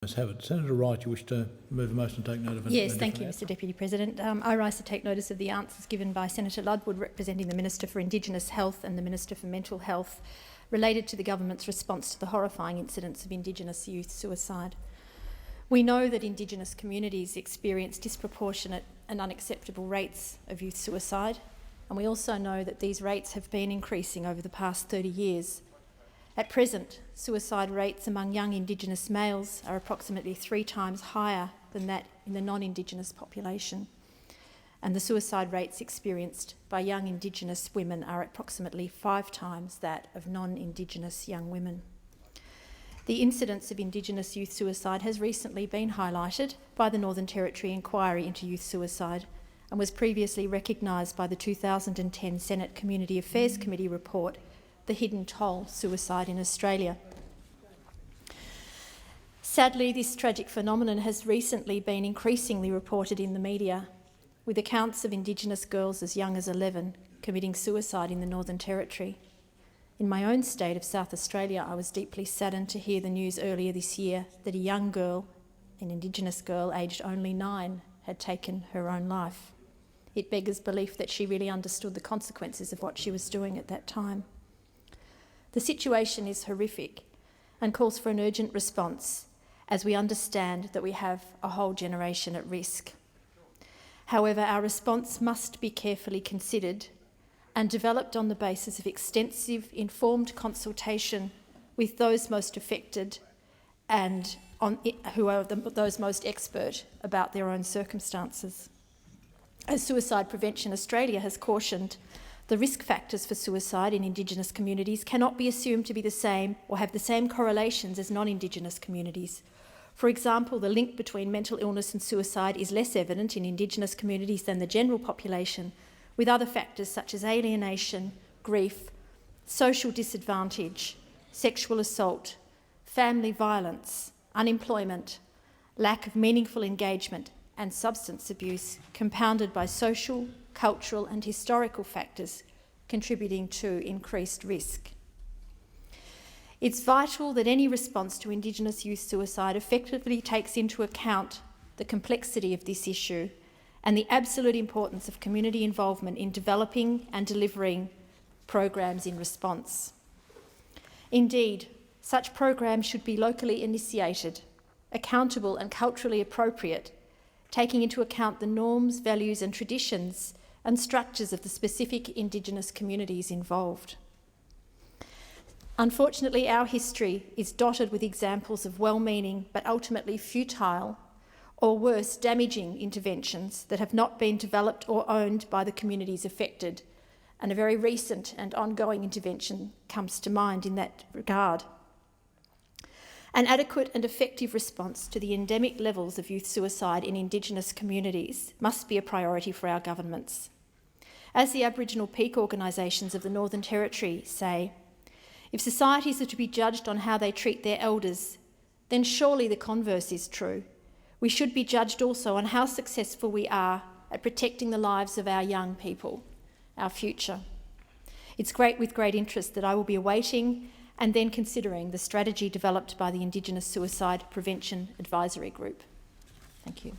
Let's have it. Senator Wright, you wish to move a motion and take note of it? Yes, thank you, Mr Deputy President. I rise to take notice of the answers given by Senator Ludwood, representing the Minister for Indigenous Health and the Minister for Mental Health, related to the government's response to the horrifying incidents of Indigenous youth suicide. We know that Indigenous communities experience disproportionate and unacceptable rates of youth suicide, and we also know that these rates have been increasing over the past 30 years. At present, suicide rates among young Indigenous males are approximately 3 times higher than that in the non-Indigenous population, and the suicide rates experienced by young Indigenous women are approximately 5 times that of non-Indigenous young women. The incidence of Indigenous youth suicide has recently been highlighted by the Northern Territory Inquiry into Youth Suicide and was previously recognised by the 2010 Senate Community Affairs Committee report, The Hidden Toll: Suicide in Australia. Sadly, this tragic phenomenon has recently been increasingly reported in the media, with accounts of Indigenous girls as young as 11 committing suicide in the Northern Territory. In my own state of South Australia, I was deeply saddened to hear the news earlier this year that a young girl, an Indigenous girl aged only 9, had taken her own life. It beggars belief that she really understood the consequences of what she was doing at that time. The situation is horrific and calls for an urgent response, as we understand that we have a whole generation at risk. However, our response must be carefully considered and developed on the basis of extensive, informed consultation with those most affected and who are those most expert about their own circumstances. As Suicide Prevention Australia has cautioned, the risk factors for suicide in Indigenous communities cannot be assumed to be the same or have the same correlations as non-Indigenous communities. For example, the link between mental illness and suicide is less evident in Indigenous communities than the general population, with other factors such as alienation, grief, social disadvantage, sexual assault, family violence, unemployment, lack of meaningful engagement and substance abuse, compounded by social, cultural and historical factors contributing to increased risk. It's vital that any response to Indigenous youth suicide effectively takes into account the complexity of this issue and the absolute importance of community involvement in developing and delivering programs in response. Indeed, such programs should be locally initiated, accountable and culturally appropriate, taking into account the norms, values and traditions and structures of the specific Indigenous communities involved. Unfortunately, our history is dotted with examples of well-meaning but ultimately futile, or worse, damaging interventions that have not been developed or owned by the communities affected, and a very recent and ongoing intervention comes to mind in that regard. An adequate and effective response to the endemic levels of youth suicide in Indigenous communities must be a priority for our governments. As the Aboriginal peak organisations of the Northern Territory say, if societies are to be judged on how they treat their elders, then surely the converse is true. We should be judged also on how successful we are at protecting the lives of our young people, our future. It's with great interest that I will be awaiting and then considering the strategy developed by the Indigenous Suicide Prevention Advisory Group. Thank you.